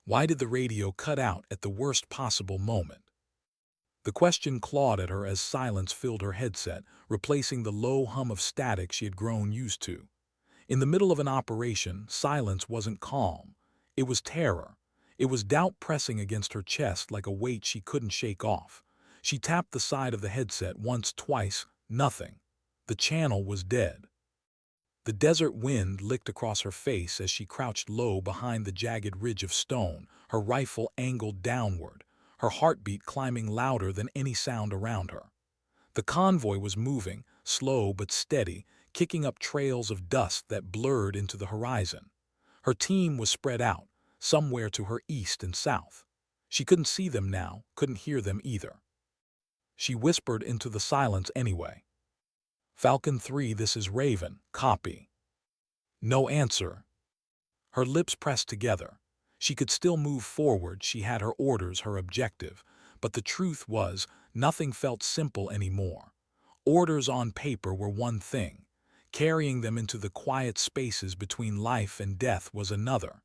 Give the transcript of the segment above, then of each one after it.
Why did the radio cut out at the worst possible moment? The question clawed at her as silence filled her headset, replacing the low hum of static she had grown used to. In the middle of an operation, silence wasn't calm. It was terror. It was doubt pressing against her chest like a weight she couldn't shake off. She tapped the side of the headset once, twice, nothing. The channel was dead. The desert wind licked across her face as she crouched low behind the jagged ridge of stone, her rifle angled downward, her heartbeat climbing louder than any sound around her. The convoy was moving, slow but steady, kicking up trails of dust that blurred into the horizon. Her team was spread out, somewhere to her east and south. She couldn't see them now, couldn't hear them either. She whispered into the silence anyway. "Falcon 3, this is Raven, copy." No answer. Her lips pressed together. She could still move forward, she had her orders, her objective. But the truth was, nothing felt simple anymore. Orders on paper were one thing. Carrying them into the quiet spaces between life and death was another.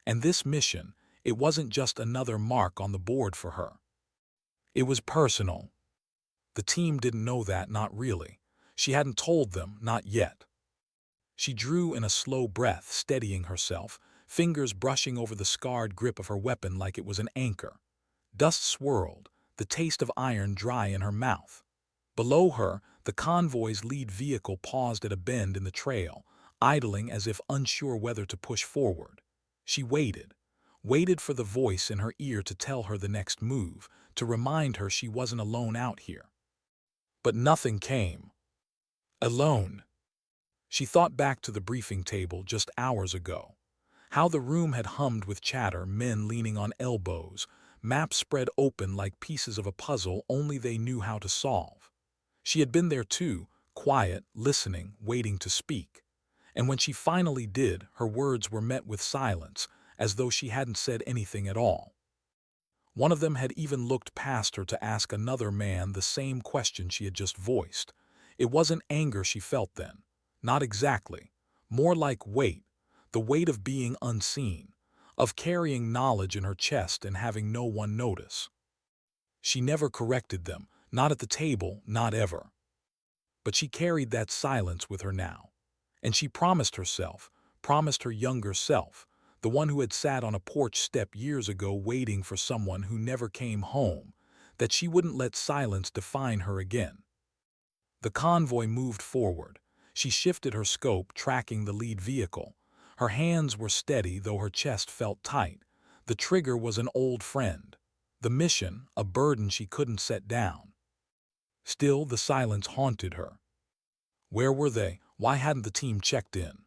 And this mission, it wasn't just another mark on the board for her. It was personal. The team didn't know that, not really. She hadn't told them, not yet. She drew in a slow breath, steadying herself, fingers brushing over the scarred grip of her weapon like it was an anchor. Dust swirled, the taste of iron dry in her mouth. Below her, the convoy's lead vehicle paused at a bend in the trail, idling as if unsure whether to push forward. She waited for the voice in her ear to tell her the next move, to remind her she wasn't alone out here. But nothing came. Alone. She thought back to the briefing table just hours ago. How the room had hummed with chatter, men leaning on elbows, maps spread open like pieces of a puzzle only they knew how to solve. She had been there too, quiet, listening, waiting to speak. And when she finally did, her words were met with silence, as though she hadn't said anything at all. One of them had even looked past her to ask another man the same question she had just voiced. It wasn't anger she felt then. Not exactly. More like weight, the weight of being unseen, of carrying knowledge in her chest and having no one notice. She never corrected them, not at the table, not ever. But she carried that silence with her now. And she promised herself, promised her younger self, the one who had sat on a porch step years ago waiting for someone who never came home, that she wouldn't let silence define her again. The convoy moved forward. She shifted her scope, tracking the lead vehicle. Her hands were steady, though her chest felt tight. The trigger was an old friend. The mission, a burden she couldn't set down. Still, the silence haunted her. Where were they? Why hadn't the team checked in?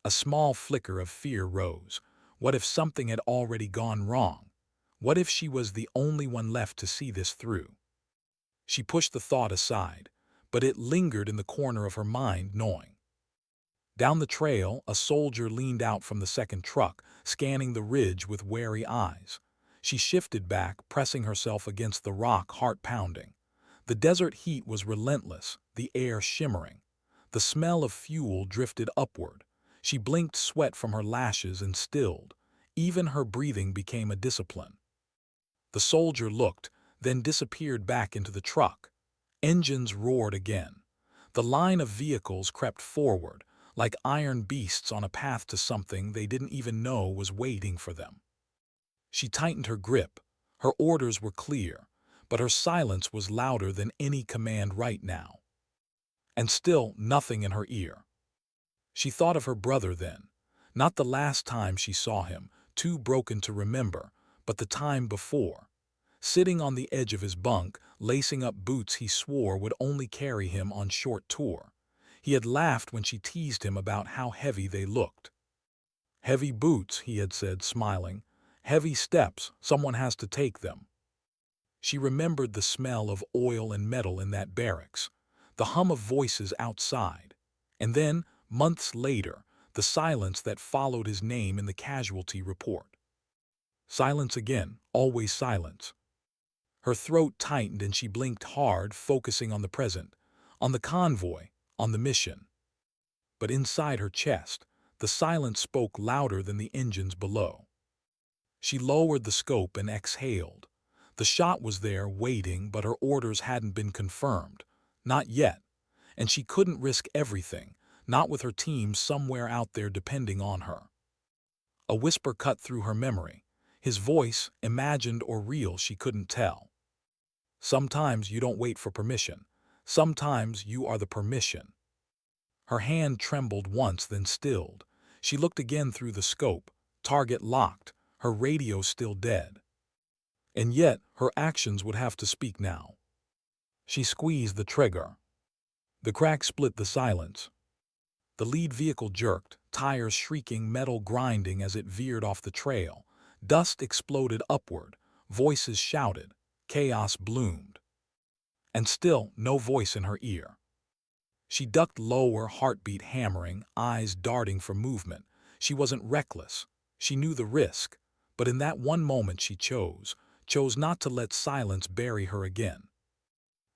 A small flicker of fear rose. What if something had already gone wrong? What if she was the only one left to see this through? She pushed the thought aside, but it lingered in the corner of her mind, gnawing. Down the trail, a soldier leaned out from the second truck, scanning the ridge with wary eyes. She shifted back, pressing herself against the rock, heart pounding. The desert heat was relentless, the air shimmering. The smell of fuel drifted upward. She blinked sweat from her lashes and stilled. Even her breathing became a discipline. The soldier looked, then disappeared back into the truck. Engines roared again. The line of vehicles crept forward, like iron beasts on a path to something they didn't even know was waiting for them. She tightened her grip. Her orders were clear, but her silence was louder than any command right now. And still nothing in her ear. She thought of her brother then, not the last time she saw him, too broken to remember, but the time before. Sitting on the edge of his bunk, lacing up boots he swore would only carry him on short tour. He had laughed when she teased him about how heavy they looked. "Heavy boots," he had said, smiling. "Heavy steps, someone has to take them." She remembered the smell of oil and metal in that barracks, the hum of voices outside, and then, months later, the silence that followed his name in the casualty report. Silence again, always silence. Her throat tightened and she blinked hard, focusing on the present, on the convoy, on the mission. But inside her chest, the silence spoke louder than the engines below. She lowered the scope and exhaled. The shot was there, waiting, but her orders hadn't been confirmed. Not yet. And she couldn't risk everything, not with her team somewhere out there depending on her. A whisper cut through her memory. His voice, imagined or real, she couldn't tell. Sometimes you don't wait for permission. Sometimes you are the permission. Her hand trembled once, then stilled. She looked again through the scope, target locked, her radio still dead. And yet, her actions would have to speak now. She squeezed the trigger. The crack split the silence. The lead vehicle jerked, tires shrieking, metal grinding as it veered off the trail. Dust exploded upward, voices shouted, chaos bloomed. And still, no voice in her ear. She ducked lower, heartbeat hammering, eyes darting for movement. She wasn't reckless. She knew the risk. But in that one moment she chose not to let silence bury her again.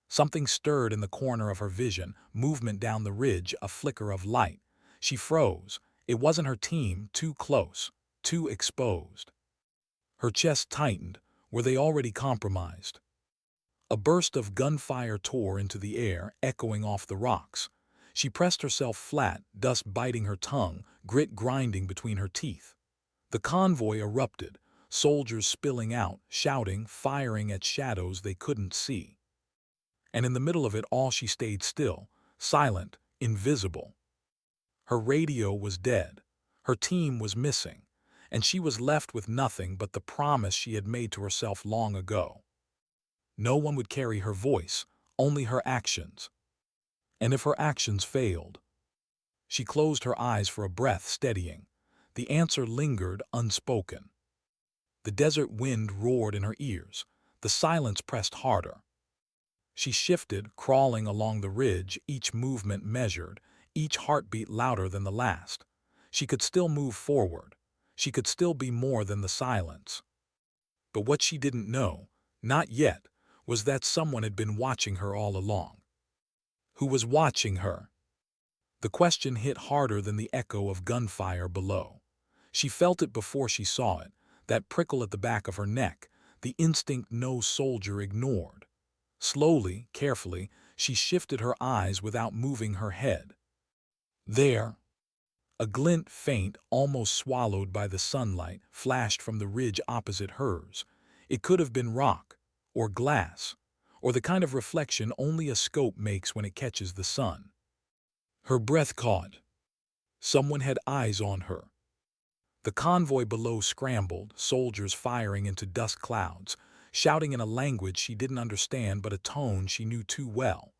Something stirred in the corner of her vision, movement down the ridge, a flicker of light. She froze. It wasn't her team, too close, too exposed. Her chest tightened. Were they already compromised? A burst of gunfire tore into the air, echoing off the rocks. She pressed herself flat, dust biting her tongue, grit grinding between her teeth. The convoy erupted, soldiers spilling out, shouting, firing at shadows they couldn't see. And in the middle of it all she stayed still, silent, invisible. Her radio was dead. Her team was missing. And she was left with nothing but the promise she had made to herself long ago. No one would carry her voice, only her actions. And if her actions failed? She closed her eyes for a breath, steadying. The answer lingered unspoken. The desert wind roared in her ears. The silence pressed harder. She shifted, crawling along the ridge, each movement measured, each heartbeat louder than the last. She could still move forward. She could still be more than the silence. But what she didn't know, not yet, was that someone had been watching her all along. Who was watching her? The question hit harder than the echo of gunfire below. She felt it before she saw it, that prickle at the back of her neck, the instinct no soldier ignored. Slowly, carefully, she shifted her eyes without moving her head. There, a glint, faint, almost swallowed by the sunlight, flashed from the ridge opposite hers. It could have been rock, or glass, or the kind of reflection only a scope makes when it catches the sun. Her breath caught. Someone had eyes on her. The convoy below scrambled, soldiers firing into dust clouds, shouting in a language she didn't understand but a tone she knew too well.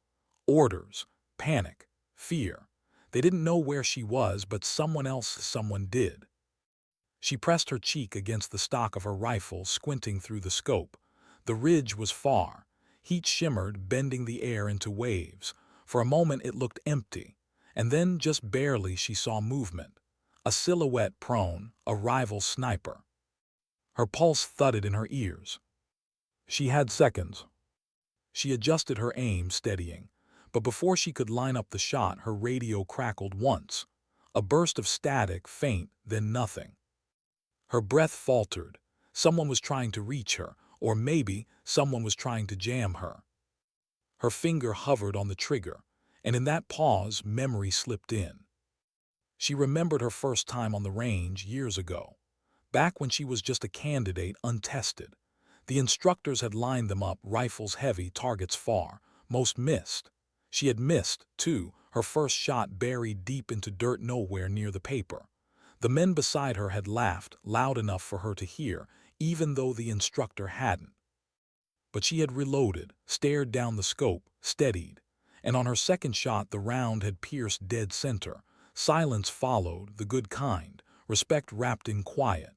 Orders, panic, fear. They didn't know where she was, but someone did. She pressed her cheek against the stock of her rifle, squinting through the scope. The ridge was far. Heat shimmered, bending the air into waves. For a moment it looked empty, and then just barely she saw movement. A silhouette prone, a rival sniper. Her pulse thudded in her ears. She had seconds. She adjusted her aim, steadying. But before she could line up the shot, her radio crackled once. A burst of static, faint, then nothing. Her breath faltered. Someone was trying to reach her, or maybe someone was trying to jam her. Her finger hovered on the trigger, and in that pause, memory slipped in. She remembered her first time on the range years ago, back when she was just a candidate, untested. The instructors had lined them up, rifles heavy, targets far. Most missed. She had missed, too, her first shot buried deep into dirt nowhere near the paper. The men beside her had laughed, loud enough for her to hear, even though the instructor hadn't. But she had reloaded, stared down the scope, steadied. And on her second shot the round had pierced dead center. Silence followed, the good kind, respect wrapped in quiet.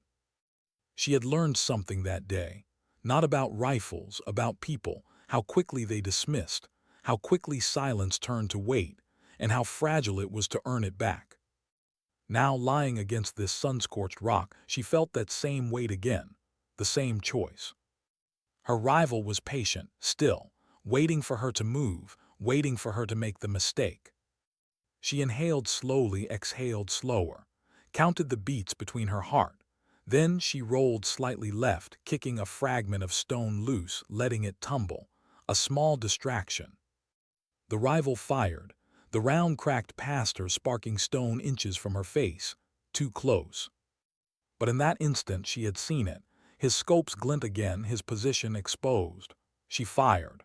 She had learned something that day. Not about rifles, about people, how quickly they dismissed, how quickly silence turned to weight, and how fragile it was to earn it back. Now, lying against this sun-scorched rock, she felt that same weight again, the same choice. Her rival was patient, still, waiting for her to move, waiting for her to make the mistake. She inhaled slowly, exhaled slower, counted the beats between her heart. Then she rolled slightly left, kicking a fragment of stone loose, letting it tumble. A small distraction. The rival fired. The round cracked past her, sparking stone inches from her face. Too close. But in that instant she had seen it. His scope's glint again, his position exposed. She fired.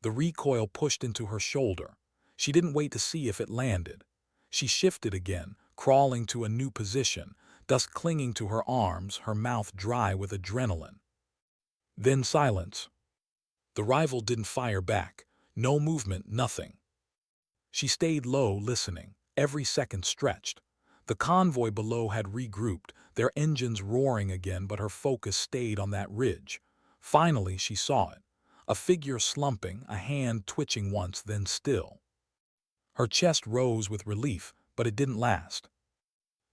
The recoil pushed into her shoulder. She didn't wait to see if it landed. She shifted again, crawling to a new position, dust clinging to her arms, her mouth dry with adrenaline. Then silence. The rival didn't fire back. No movement, nothing. She stayed low, listening. Every second stretched. The convoy below had regrouped, their engines roaring again, but her focus stayed on that ridge. Finally, she saw it. A figure slumping, a hand twitching once, then still. Her chest rose with relief, but it didn't last.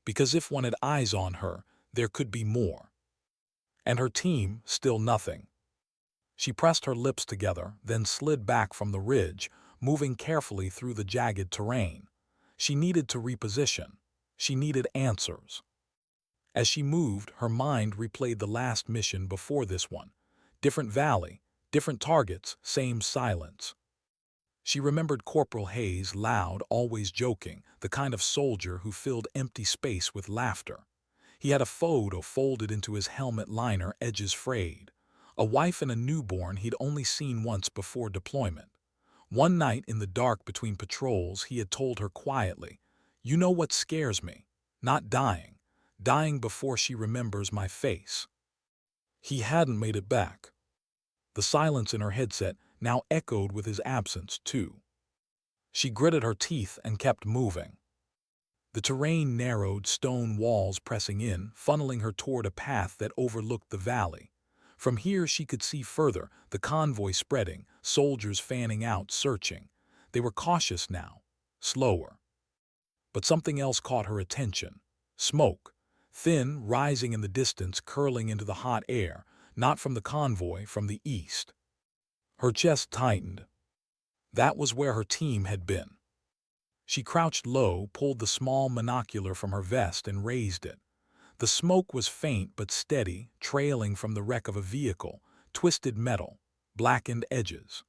Because if one had eyes on her, there could be more. And her team, still nothing. She pressed her lips together, then slid back from the ridge, moving carefully through the jagged terrain. She needed to reposition. She needed answers. As she moved, her mind replayed the last mission before this one. Different valley, different targets, same silence. She remembered Corporal Hayes, loud, always joking, the kind of soldier who filled empty space with laughter. He had a photo folded into his helmet liner, edges frayed. A wife and a newborn he'd only seen once before deployment. One night in the dark between patrols, he had told her quietly, "You know what scares me? Not dying. Dying before she remembers my face." He hadn't made it back. The silence in her headset now echoed with his absence, too. She gritted her teeth and kept moving. The terrain narrowed, stone walls pressing in, funneling her toward a path that overlooked the valley. From here she could see further, the convoy spreading, soldiers fanning out, searching. They were cautious now, slower. But something else caught her attention. Smoke. Thin, rising in the distance, curling into the hot air, not from the convoy, from the east. Her chest tightened. That was where her team had been. She crouched low, pulled the small monocular from her vest and raised it. The smoke was faint but steady, trailing from the wreck of a vehicle, twisted metal, blackened edges.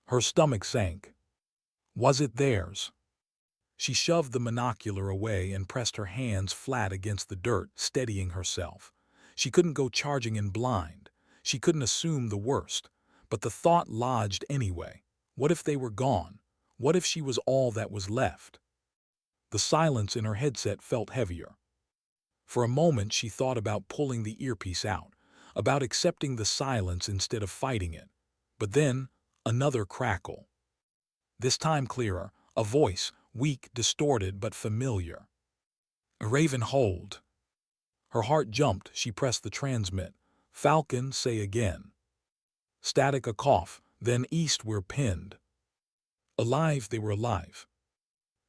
Her stomach sank. Was it theirs? She shoved the monocular away and pressed her hands flat against the dirt, steadying herself. She couldn't go charging in blind. She couldn't assume the worst. But the thought lodged anyway. What if they were gone? What if she was all that was left? The silence in her headset felt heavier. For a moment she thought about pulling the earpiece out, about accepting the silence instead of fighting it. But then, another crackle. This time clearer, a voice, weak, distorted, but familiar. "Raven, hold." Her heart jumped, she pressed the transmit. "Falcon, say again." Static, a cough, then "East, we're pinned." Alive, they were alive.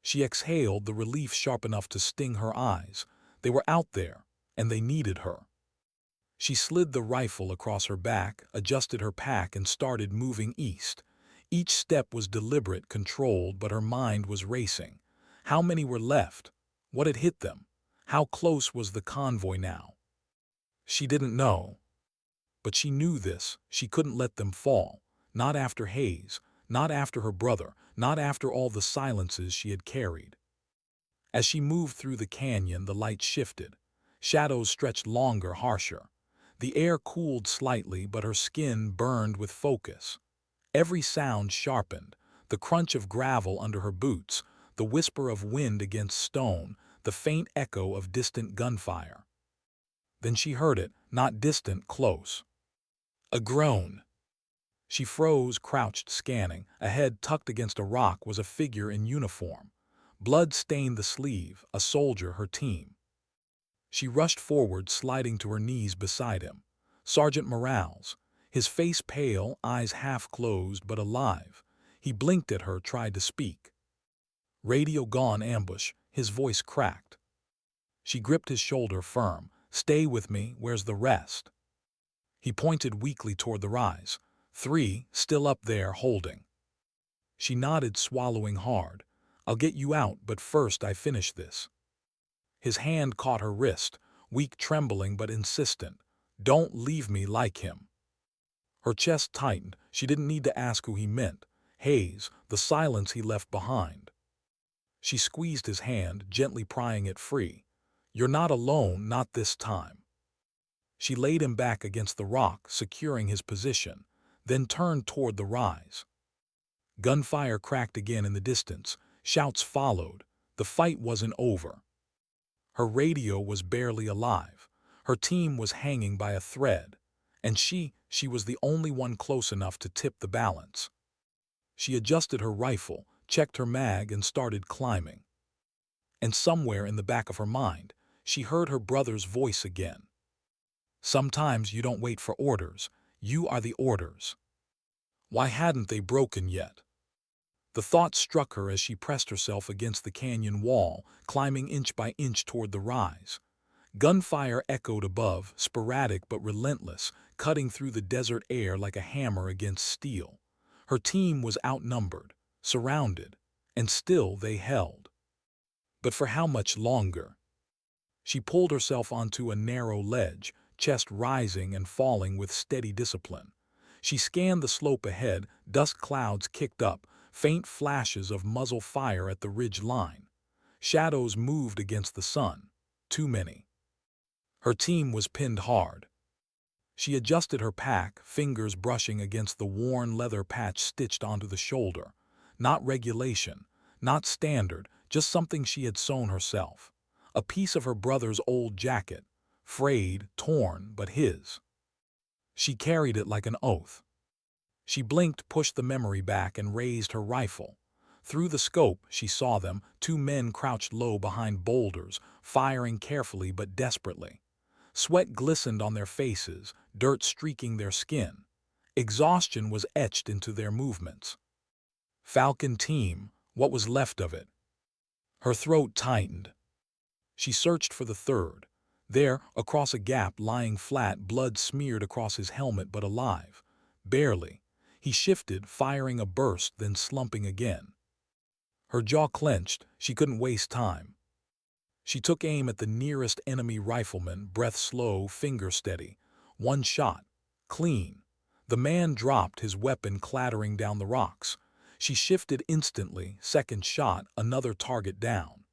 She exhaled, the relief sharp enough to sting her eyes. They were out there, and they needed her. She slid the rifle across her back, adjusted her pack, and started moving east. Each step was deliberate, controlled, but her mind was racing. How many were left? What had hit them? How close was the convoy now? She didn't know. But she knew this. She couldn't let them fall. Not after Hayes. Not after her brother. Not after all the silences she had carried. As she moved through the canyon, the light shifted. Shadows stretched longer, harsher. The air cooled slightly, but her skin burned with focus. Every sound sharpened. The crunch of gravel under her boots, the whisper of wind against stone, the faint echo of distant gunfire. Then she heard it, not distant, close. A groan. She froze, crouched, scanning. Ahead, tucked against a rock, was a figure in uniform. Blood stained the sleeve, a soldier, her team. She rushed forward, sliding to her knees beside him. Sergeant Morales, his face pale, eyes half closed but alive. He blinked at her, tried to speak. Radio gone, ambush, his voice cracked. She gripped his shoulder firm. "Stay with me, where's the rest?" He pointed weakly toward the rise. 3, still up there, holding. She nodded, swallowing hard. "I'll get you out, but first I finish this." His hand caught her wrist. weak, trembling but insistent. "Don't leave me like him." Her chest tightened. She didn't need to ask who he meant. Hayes, the silence he left behind. She squeezed his hand, gently prying it free. "You're not alone, not this time." She laid him back against the rock, securing his position, then turned toward the rise. Gunfire cracked again in the distance. Shouts followed. The fight wasn't over. Her radio was barely alive. Her team was hanging by a thread. And she was the only one close enough to tip the balance. She adjusted her rifle, checked her mag, and started climbing. And somewhere in the back of her mind, she heard her brother's voice again. "Sometimes you don't wait for orders. You are the orders." Why hadn't they broken yet? The thought struck her as she pressed herself against the canyon wall, climbing inch by inch toward the rise. Gunfire echoed above, sporadic but relentless, cutting through the desert air like a hammer against steel. Her team was outnumbered, surrounded, and still they held. But for how much longer? She pulled herself onto a narrow ledge, chest rising and falling with steady discipline. She scanned the slope ahead. Dust clouds kicked up, faint flashes of muzzle fire at the ridge line. Shadows moved against the sun. Too many. Her team was pinned hard. She adjusted her pack, fingers brushing against the worn leather patch stitched onto the shoulder. Not regulation, not standard, just something she had sewn herself. A piece of her brother's old jacket, frayed, torn, but his. She carried it like an oath. She blinked, pushed the memory back, and raised her rifle. Through the scope, she saw them, two men crouched low behind boulders, firing carefully but desperately. Sweat glistened on their faces, dirt streaking their skin. Exhaustion was etched into their movements. Falcon team, what was left of it? Her throat tightened. She searched for the third. There, across a gap, lying flat, blood smeared across his helmet but alive. Barely. He shifted, firing a burst, then slumping again. Her jaw clenched. She couldn't waste time. She took aim at the nearest enemy rifleman, breath slow, finger steady. One shot. Clean. The man dropped, his weapon clattering down the rocks. She shifted instantly. Second shot, another target down.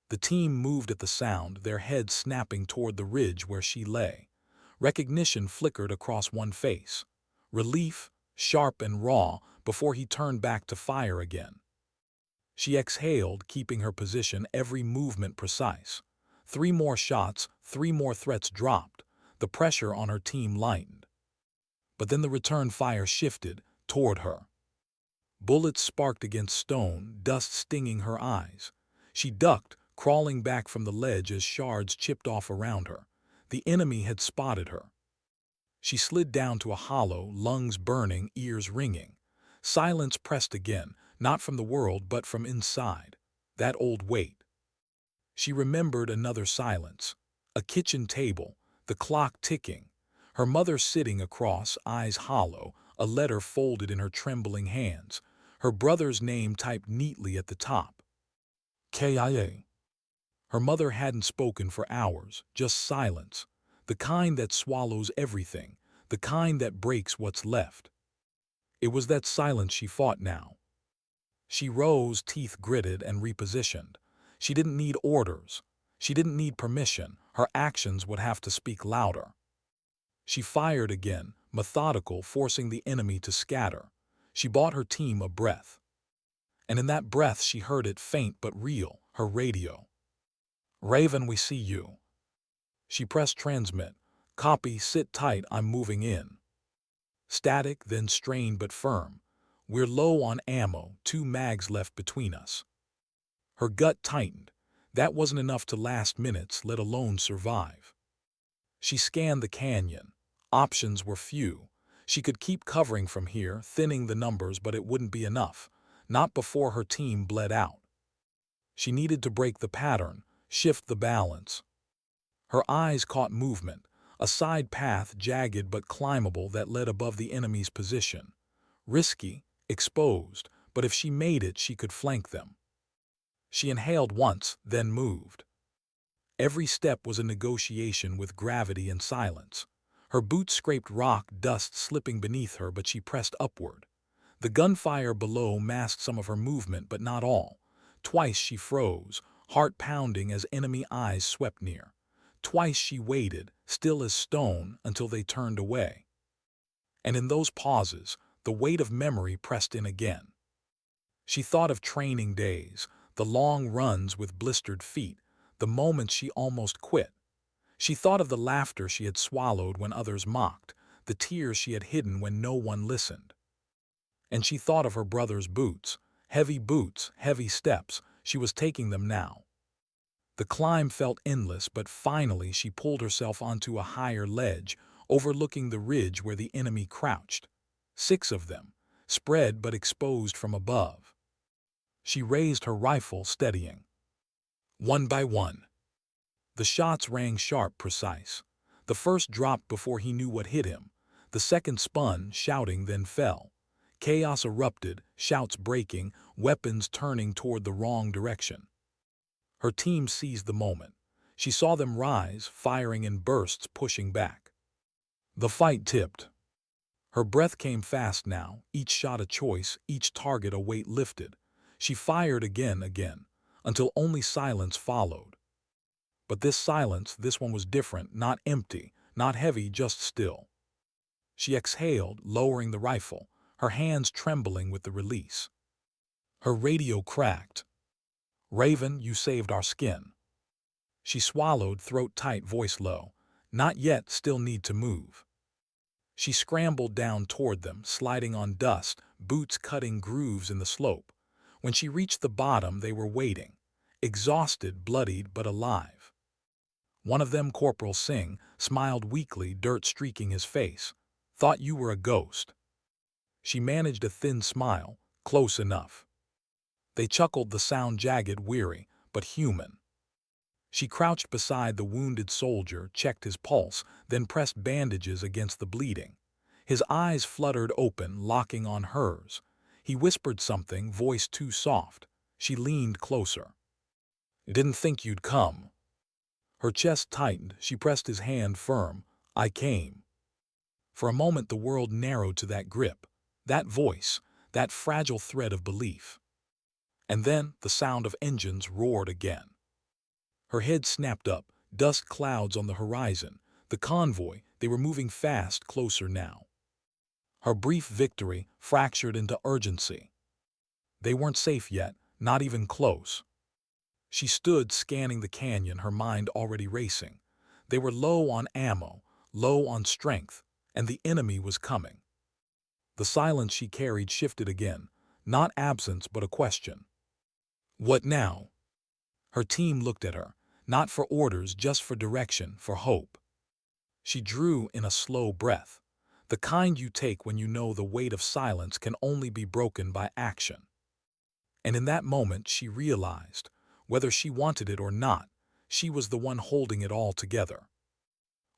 The team moved at the sound, their heads snapping toward the ridge where she lay. Recognition flickered across one face. Relief, sharp and raw, before he turned back to fire again. She exhaled, keeping her position, every movement precise. 3 more shots, 3 more threats dropped. The pressure on her team lightened. But then the return fire shifted toward her. Bullets sparked against stone, dust stinging her eyes. She ducked, crawling back from the ledge as shards chipped off around her. The enemy had spotted her. She slid down to a hollow, lungs burning, ears ringing. Silence pressed again, not from the world but from inside. That old weight. She remembered another silence. A kitchen table, the clock ticking. Her mother sitting across, eyes hollow, a letter folded in her trembling hands. Her brother's name typed neatly at the top. KIA. Her mother hadn't spoken for hours, just silence. The kind that swallows everything, the kind that breaks what's left. It was that silence she fought now. She rose, teeth gritted, and repositioned. She didn't need orders. She didn't need permission. Her actions would have to speak louder. She fired again, methodical, forcing the enemy to scatter. She bought her team a breath. And in that breath she heard it, faint but real, her radio. "Raven, we see you." She pressed transmit. "Copy, sit tight, I'm moving in." Static, then strained but firm. "We're low on ammo, 2 mags left between us." Her gut tightened. That wasn't enough to last minutes, let alone survive. She scanned the canyon. Options were few. She could keep covering from here, thinning the numbers, but it wouldn't be enough. Not before her team bled out. She needed to break the pattern, shift the balance. Her eyes caught movement, a side path, jagged but climbable, that led above the enemy's position. Risky, exposed, but if she made it, she could flank them. She inhaled once, then moved. Every step was a negotiation with gravity and silence. Her boots scraped rock dust slipping beneath her, but she pressed upward. The gunfire below masked some of her movement, but not all. Twice she froze, heart pounding as enemy eyes swept near. Twice she waited, still as stone, until they turned away. And in those pauses, the weight of memory pressed in again. She thought of training days, the long runs with blistered feet, the moments she almost quit. She thought of the laughter she had swallowed when others mocked, the tears she had hidden when no one listened. And she thought of her brother's boots, heavy steps. She was taking them now. The climb felt endless, but finally she pulled herself onto a higher ledge, overlooking the ridge where the enemy crouched. 6 of them, spread but exposed from above. She raised her rifle, steadying. One by one. The shots rang sharp, precise. The first dropped before he knew what hit him. The second spun, shouting, then fell. Chaos erupted, shouts breaking, weapons turning toward the wrong direction. Her team seized the moment. She saw them rise, firing in bursts, pushing back. The fight tipped. Her breath came fast now, each shot a choice, each target a weight lifted. She fired again, until only silence followed. But this silence, this one was different, not empty, not heavy, just still. She exhaled, lowering the rifle, her hands trembling with the release. Her radio cracked. "Raven, you saved our skin." She swallowed, throat tight, voice low. "Not yet, still need to move." She scrambled down toward them, sliding on dust, boots cutting grooves in the slope. When she reached the bottom, they were waiting, exhausted, bloodied, but alive. One of them, Corporal Singh, smiled weakly, dirt streaking his face. "Thought you were a ghost." She managed a thin smile, close enough. They chuckled, the sound jagged, weary, but human. She crouched beside the wounded soldier, checked his pulse, then pressed bandages against the bleeding. His eyes fluttered open, locking on hers. He whispered something, voice too soft. She leaned closer. "Didn't think you'd come." Her chest tightened, she pressed his hand firm. "I came." For a moment the world narrowed to that grip, that voice, that fragile thread of belief. And then the sound of engines roared again. Her head snapped up, dust clouds on the horizon. The convoy, they were moving fast, closer now. Her brief victory fractured into urgency. They weren't safe yet, not even close. She stood scanning the canyon, her mind already racing. They were low on ammo, low on strength, and the enemy was coming. The silence she carried shifted again, not absence but a question. What now? Her team looked at her, not for orders, just for direction, for hope. She drew in a slow breath, the kind you take when you know the weight of silence can only be broken by action. And in that moment she realized, whether she wanted it or not, she was the one holding it all together.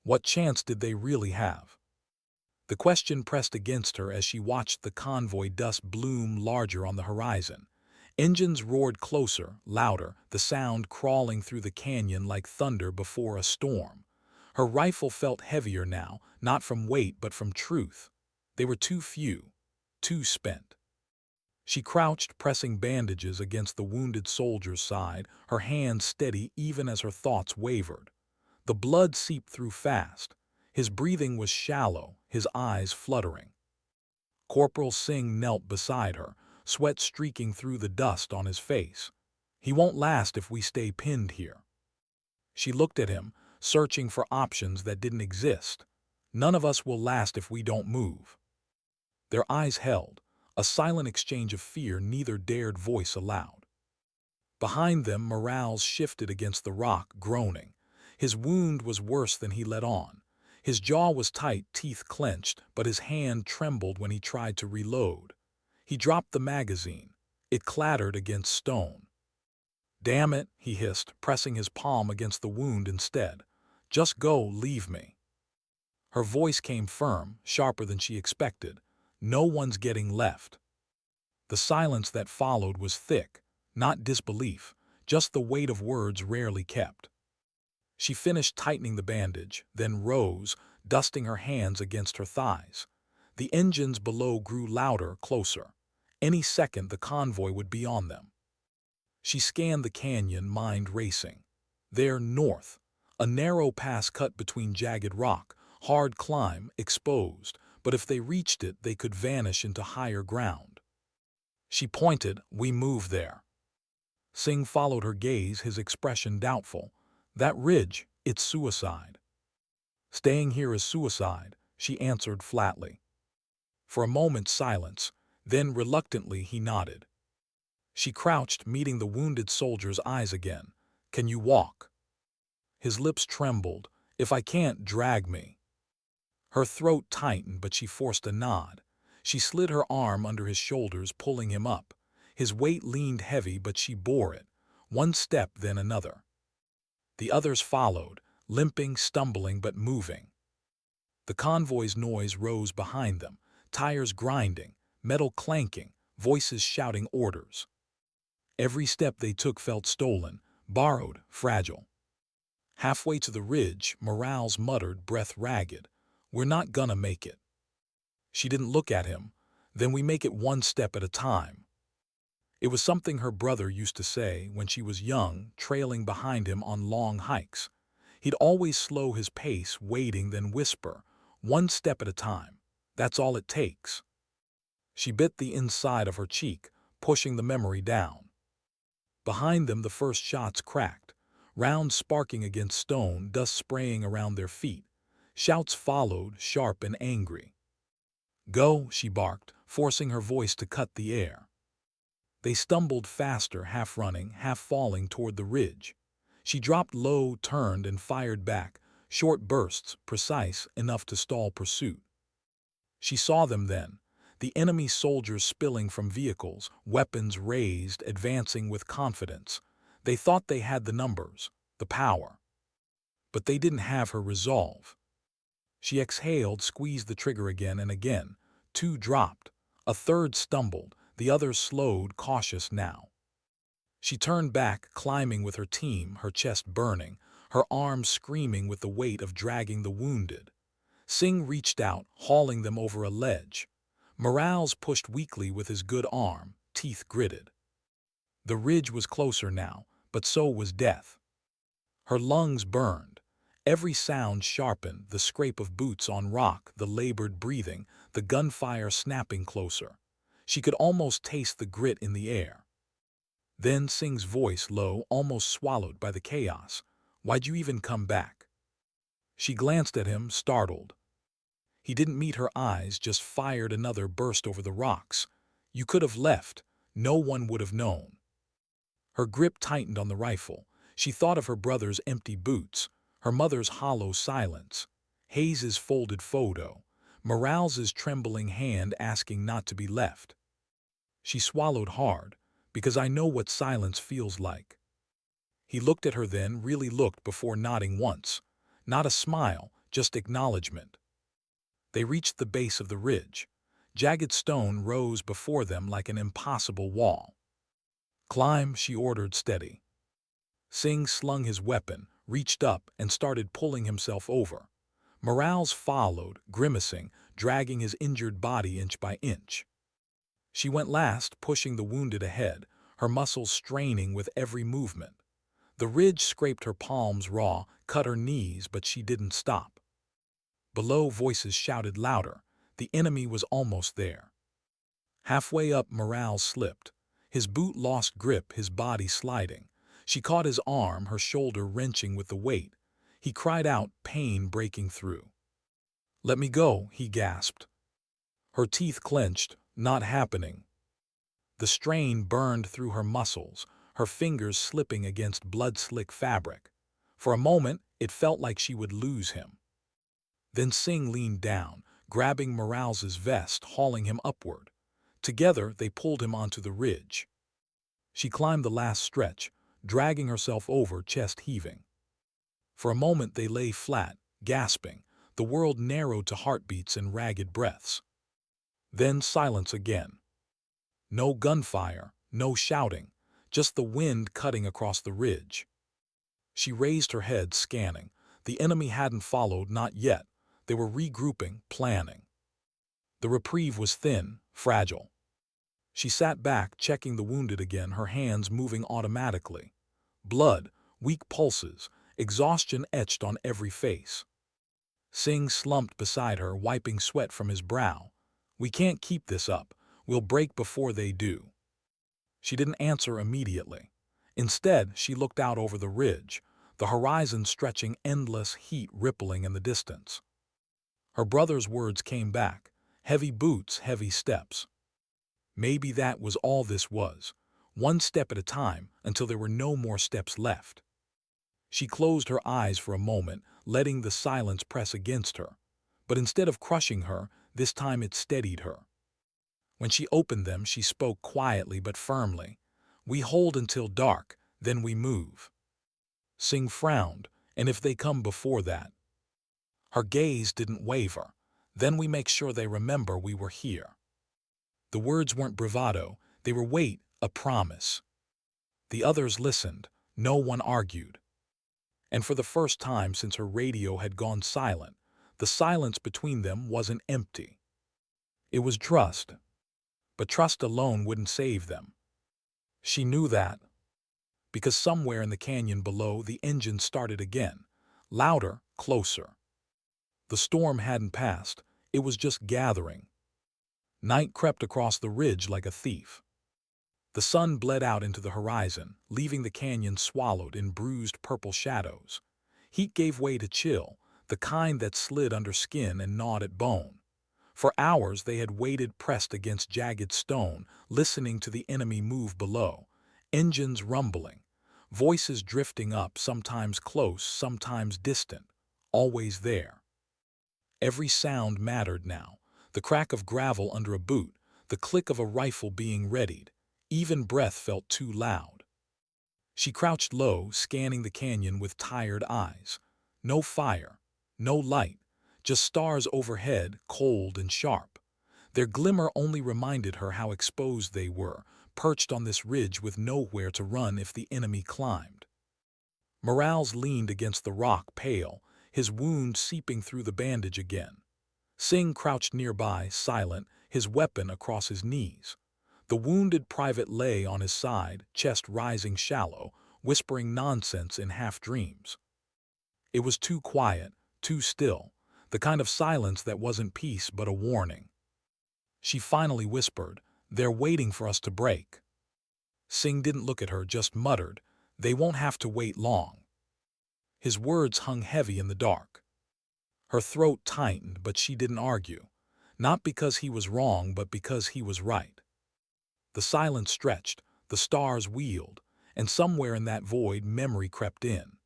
What chance did they really have? The question pressed against her as she watched the convoy dust bloom larger on the horizon. Engines roared closer, louder, the sound crawling through the canyon like thunder before a storm. Her rifle felt heavier now, not from weight but from truth. They were too few, too spent. She crouched, pressing bandages against the wounded soldier's side, her hands steady even as her thoughts wavered. The blood seeped through fast. His breathing was shallow, his eyes fluttering. Corporal Singh knelt beside her, sweat streaking through the dust on his face. "He won't last if we stay pinned here." She looked at him, searching for options that didn't exist. "None of us will last if we don't move." Their eyes held, a silent exchange of fear neither dared voice aloud. Behind them, Morales shifted against the rock, groaning. His wound was worse than he let on. His jaw was tight, teeth clenched, but his hand trembled when he tried to reload. He dropped the magazine. It clattered against stone. "Damn it," he hissed, pressing his palm against the wound instead. "Just go, leave me." Her voice came firm, sharper than she expected. "No one's getting left." The silence that followed was thick, not disbelief, just the weight of words rarely kept. She finished tightening the bandage, then rose, dusting her hands against her thighs. The engines below grew louder, closer. Any second the convoy would be on them. She scanned the canyon, mind racing. There, north, a narrow pass cut between jagged rock, hard climb, exposed, but if they reached it, they could vanish into higher ground. She pointed, "We move there." Singh followed her gaze, his expression doubtful. "That ridge, it's suicide." "Staying here is suicide," she answered flatly. For a moment silence, then reluctantly he nodded. She crouched, meeting the wounded soldier's eyes again. "Can you walk?" His lips trembled. "If I can't, drag me." Her throat tightened, but she forced a nod. She slid her arm under his shoulders, pulling him up. His weight leaned heavy, but she bore it. One step, then another. The others followed, limping, stumbling, but moving. The convoy's noise rose behind them, tires grinding, metal clanking, voices shouting orders. Every step they took felt stolen, borrowed, fragile. Halfway to the ridge, Morales muttered, breath ragged, "We're not gonna make it." She didn't look at him. "Then we make it one step at a time." It was something her brother used to say when she was young, trailing behind him on long hikes. He'd always slow his pace, waiting, then whisper, "One step at a time. That's all it takes." She bit the inside of her cheek, pushing the memory down. Behind them the first shots cracked, rounds sparking against stone, dust spraying around their feet. Shouts followed, sharp and angry. "Go," she barked, forcing her voice to cut the air. They stumbled faster, half running, half falling toward the ridge. She dropped low, turned, and fired back, short bursts, precise, enough to stall pursuit. She saw them then, the enemy soldiers spilling from vehicles, weapons raised, advancing with confidence. They thought they had the numbers, the power. But they didn't have her resolve. She exhaled, squeezed the trigger again and again. Two dropped. A third stumbled, the others slowed, cautious now. She turned back, climbing with her team, her chest burning, her arms screaming with the weight of dragging the wounded. Singh reached out, hauling them over a ledge. Morales pushed weakly with his good arm, teeth gritted. The ridge was closer now, but so was death. Her lungs burned. Every sound sharpened, the scrape of boots on rock, the labored breathing, the gunfire snapping closer. She could almost taste the grit in the air. Then Singh's voice, low, almost swallowed by the chaos. "Why'd you even come back?" She glanced at him, startled. He didn't meet her eyes, just fired another burst over the rocks. "You could have left. No one would have known." Her grip tightened on the rifle. She thought of her brother's empty boots, her mother's hollow silence, Hayes's folded photo, Morales's trembling hand asking not to be left. She swallowed hard, "Because I know what silence feels like." He looked at her then, really looked before nodding once. Not a smile, just acknowledgement. They reached the base of the ridge. Jagged stone rose before them like an impossible wall. "Climb," she ordered, steady. Singh slung his weapon, reached up, and started pulling himself over. Morales followed, grimacing, dragging his injured body inch by inch. She went last, pushing the wounded ahead, her muscles straining with every movement. The ridge scraped her palms raw, cut her knees, but she didn't stop. Below, voices shouted louder. The enemy was almost there. Halfway up, Morales slipped. His boot lost grip, his body sliding. She caught his arm, her shoulder wrenching with the weight. He cried out, pain breaking through. "Let me go," he gasped. Her teeth clenched. "Not happening." The strain burned through her muscles, her fingers slipping against blood-slick fabric. For a moment, it felt like she would lose him. Then Singh leaned down, grabbing Morales's vest, hauling him upward. Together, they pulled him onto the ridge. She climbed the last stretch, dragging herself over, chest heaving. For a moment they lay flat, gasping, the world narrowed to heartbeats and ragged breaths. Then silence again. No gunfire, no shouting, just the wind cutting across the ridge. She raised her head, scanning. The enemy hadn't followed, not yet. They were regrouping, planning. The reprieve was thin, fragile. She sat back, checking the wounded again, her hands moving automatically. Blood, weak pulses, exhaustion etched on every face. Singh slumped beside her, wiping sweat from his brow. "We can't keep this up. We'll break before they do." She didn't answer immediately. Instead, she looked out over the ridge, the horizon stretching, endless heat rippling in the distance. Her brother's words came back, heavy boots, heavy steps. Maybe that was all this was, one step at a time until there were no more steps left. She closed her eyes for a moment, letting the silence press against her. But instead of crushing her, this time it steadied her. When she opened them, she spoke quietly but firmly. "We hold until dark, then we move." Singh frowned. "And if they come before that?" Her gaze didn't waver. "Then we make sure they remember we were here." The words weren't bravado, they were weight, a promise. The others listened, no one argued. And for the first time since her radio had gone silent, the silence between them wasn't empty. It was trust. But trust alone wouldn't save them. She knew that. Because somewhere in the canyon below, the engine started again. Louder, closer. The storm hadn't passed, it was just gathering. Night crept across the ridge like a thief. The sun bled out into the horizon, leaving the canyon swallowed in bruised purple shadows. Heat gave way to chill, the kind that slid under skin and gnawed at bone. For hours they had waited, pressed against jagged stone, listening to the enemy move below. Engines rumbling, voices drifting up, sometimes close, sometimes distant, always there. Every sound mattered now. The crack of gravel under a boot, the click of a rifle being readied. Even breath felt too loud. She crouched low, scanning the canyon with tired eyes. No fire, no light, just stars overhead, cold and sharp. Their glimmer only reminded her how exposed they were, perched on this ridge with nowhere to run if the enemy climbed. Morales leaned against the rock, pale, his wound seeping through the bandage again. Singh crouched nearby, silent, his weapon across his knees. The wounded private lay on his side, chest rising shallow, whispering nonsense in half-dreams. It was too quiet, too still, the kind of silence that wasn't peace but a warning. She finally whispered, "They're waiting for us to break." Singh didn't look at her, just muttered, "They won't have to wait long." His words hung heavy in the dark. Her throat tightened, but she didn't argue. Not because he was wrong, but because he was right. The silence stretched, the stars wheeled, and somewhere in that void memory crept in.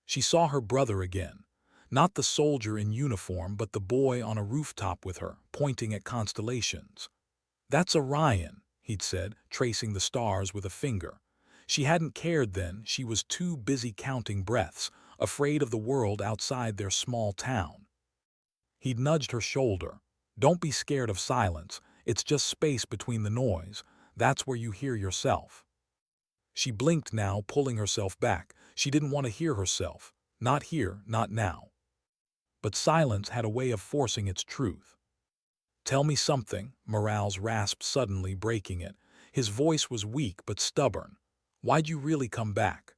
She saw her brother again, not the soldier in uniform, but the boy on a rooftop with her, pointing at constellations. "That's Orion," he'd said, tracing the stars with a finger. She hadn't cared then, she was too busy counting breaths, afraid of the world outside their small town. He'd nudged her shoulder. "Don't be scared of silence, it's just space between the noise, that's where you hear yourself." She blinked now, pulling herself back. She didn't want to hear herself. Not here, not now. But silence had a way of forcing its truth. "Tell me something," Morales rasped, suddenly breaking it. His voice was weak but stubborn. "Why'd you really come back?"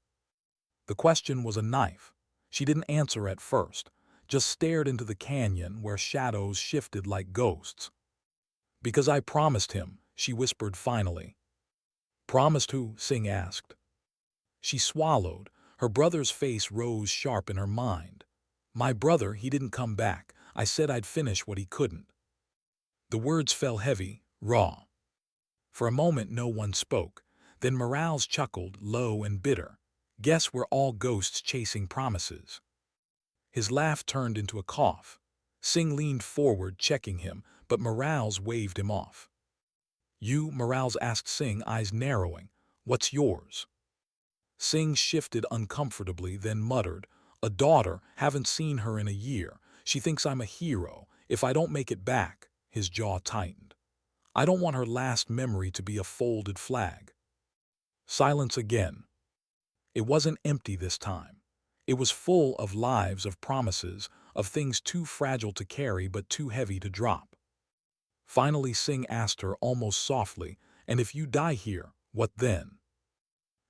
The question was a knife. She didn't answer at first, just stared into the canyon where shadows shifted like ghosts. "Because I promised him," she whispered finally. "Promised who?" Singh asked. She swallowed. Her brother's face rose sharp in her mind. "My brother, he didn't come back. I said I'd finish what he couldn't." The words fell heavy, raw. For a moment no one spoke. Then Morales chuckled, low and bitter. "Guess we're all ghosts chasing promises." His laugh turned into a cough. Singh leaned forward, checking him, but Morales waved him off. "You?" Morales asked Singh, eyes narrowing. "What's yours?" Singh shifted uncomfortably, then muttered, "A daughter, haven't seen her in a year. She thinks I'm a hero. If I don't make it back," his jaw tightened. "I don't want her last memory to be a folded flag." Silence again. It wasn't empty this time. It was full of lives, of promises, of things too fragile to carry but too heavy to drop. Finally Singh asked her almost softly, "And if you die here, what then?"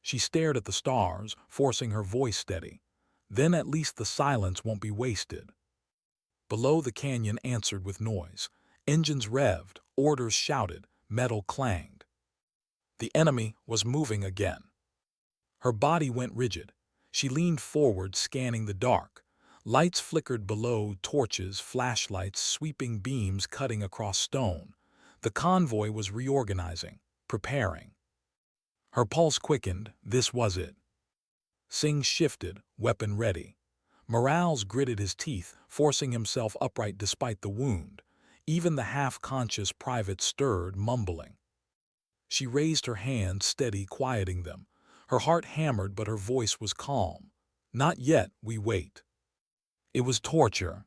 She stared at the stars, forcing her voice steady. "Then at least the silence won't be wasted." Below, the canyon answered with noise. Engines revved, orders shouted, metal clanged. The enemy was moving again. Her body went rigid. She leaned forward, scanning the dark. Lights flickered below, torches, flashlights, sweeping beams cutting across stone. The convoy was reorganizing, preparing. Her pulse quickened. This was it. Singh shifted, weapon ready. Morales gritted his teeth, forcing himself upright despite the wound. Even the half-conscious private stirred, mumbling. She raised her hands, steady, quieting them. Her heart hammered, but her voice was calm. "Not yet, we wait." It was torture.